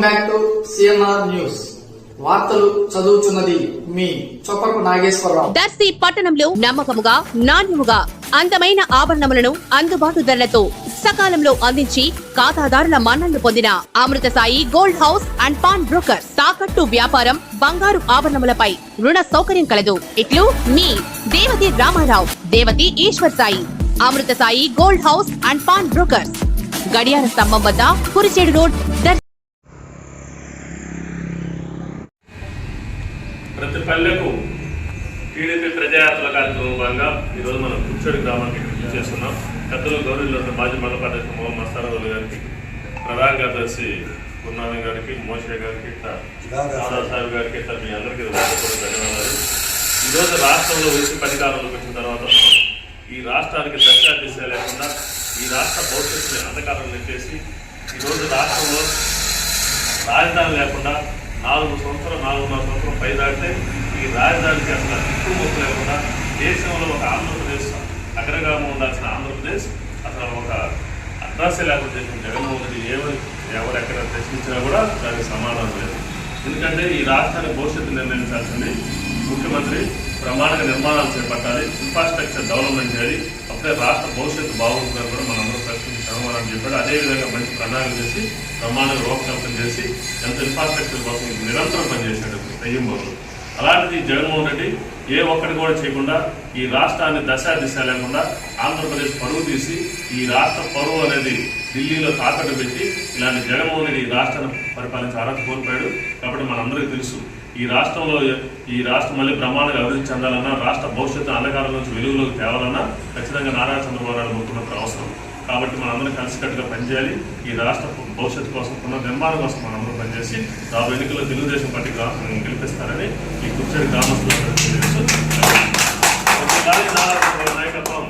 Back to CNR news. వార్తలు చదువుతున్నది మీ చొప్పకు నాగేశ్వరరావు. దర్శి పట్టణంలో నమ్మకముగా నాణ్యముగా అందమైన ఆభరణములను అందుబాటు ధరలతో సకాలంలో అందించి ఖాతాదారుల మన్ననలు పొందిన Amrutha Sai gold house and pawn brokers. తాకట్టు వ్యాపారం, బంగారు ఆభరణములపై రుణ సౌకర్యం కలదు. ఇట్లు మీ Devathi Rama Rao, Devathi Eshwar Sai. Amrutha Sai gold house and pawn brokers, గడియార స్తంభం వద్ద, కురిచేడు రోడ్. ప్రతి పల్లెకు టీడీపీ ప్రజాయాత్ర కార్యక్రమం భాగంగా ఈరోజు మనం కుర్చేడు గ్రామానికి చేస్తున్నాం. పెద్దలు గౌరవ మాజీ మండల పార్టీ మొహమ్మద్ మస్తారావులు గారికి, ప్రధాన కార్యదర్శి గురునాథం గారికి, మోషే గారికి, దాదాసాహెబ్ గారికి, మీ అందరికీ ధన్యవాదాలు. ఈరోజు రాష్ట్రంలో వైసీపీ అధికారంలోకి వచ్చిన తర్వాత మనం ఈ రాష్ట్రానికి దశ దిశ లేకుండా ఈ రాష్ట్ర భవిష్యత్తుని అంధకారం నెట్టేసి ఈరోజు రాష్ట్రంలో రాజధాని లేకుండా 4 సంవత్సరం 4.5 సంవత్సరం పై దాటితే ఈ రాజధానికి అసలు దిక్కు మొక్కు లేకుండా దేశంలో ఒక ఆంధ్రప్రదేశ్ అగ్రగామం ఉండాల్సిన ఆంధ్రప్రదేశ్ అసలు ఒక అడ్రస్ లేకుండా చేసిన జగన్మోహన్ రెడ్డి ఎవరు ఎక్కడ ప్రశ్నించినా కూడా దానికి సమాధానం లేదు. ఎందుకంటే ఈ రాష్ట్రానికి భవిష్యత్తు నిర్ణయించాల్సింది ముఖ్యమంత్రి. ప్రమాణిక నిర్మాణాలు చేపట్టాలి, ఇన్ఫ్రాస్ట్రక్చర్ డెవలప్మెంట్ చేయాలి, అప్పుడే రాష్ట్ర భవిష్యత్తు బాగుంటుందని కూడా మనందరూ ప్రశ్నించి సమాధానం చెప్పాడు. అదేవిధంగా మంచి ప్రణాళిక చేసి ప్రమాణిక రూపకల్పన చేసి ఎంత ఇన్ఫ్రాస్ట్రక్చర్ కోసం నిరంతరం పనిచేశాడు దయ్యంబాబు. అలాంటిది జగన్మోహన్ రెడ్డి ఏ ఒక్కటి కూడా చేయకుండా ఈ రాష్ట్రాన్ని దశ దిశ లేకుండా ఆంధ్రప్రదేశ్ పరువు తీసి ఈ రాష్ట్ర పరువు అనేది ఢిల్లీలో తాకట్టు పెట్టి ఇలాంటి జగన్మోహన్ రెడ్డి ఈ రాష్ట్రాన్ని పరిపాలించి అర్హత కోల్పోయాడు. కాబట్టి మనందరికీ తెలుసు ఈ రాష్ట్రం మళ్ళీ బ్రహ్మాండంగా అభివృద్ధి చెందాలన్నా, రాష్ట్ర భవిష్యత్తు అంధకారం నుంచి వెలుగులోకి తేవాలన్నా ఖచ్చితంగా నారా చంద్రబాబు నాయుడు ముఖ్యమంత్రి అవసరం. కాబట్టి మనందరం కలిసికట్టుగా పనిచేయాలి. ఈ రాష్ట్ర భవిష్యత్తు కోసం, పునర్నిర్మాణం కోసం మనందరం పనిచేసి రాబోయే ఎన్నికల్లో తెలుగుదేశం పార్టీ గెలిపిస్తారని ఈ కుర్చేడు గ్రామస్తులు నాయకత్వం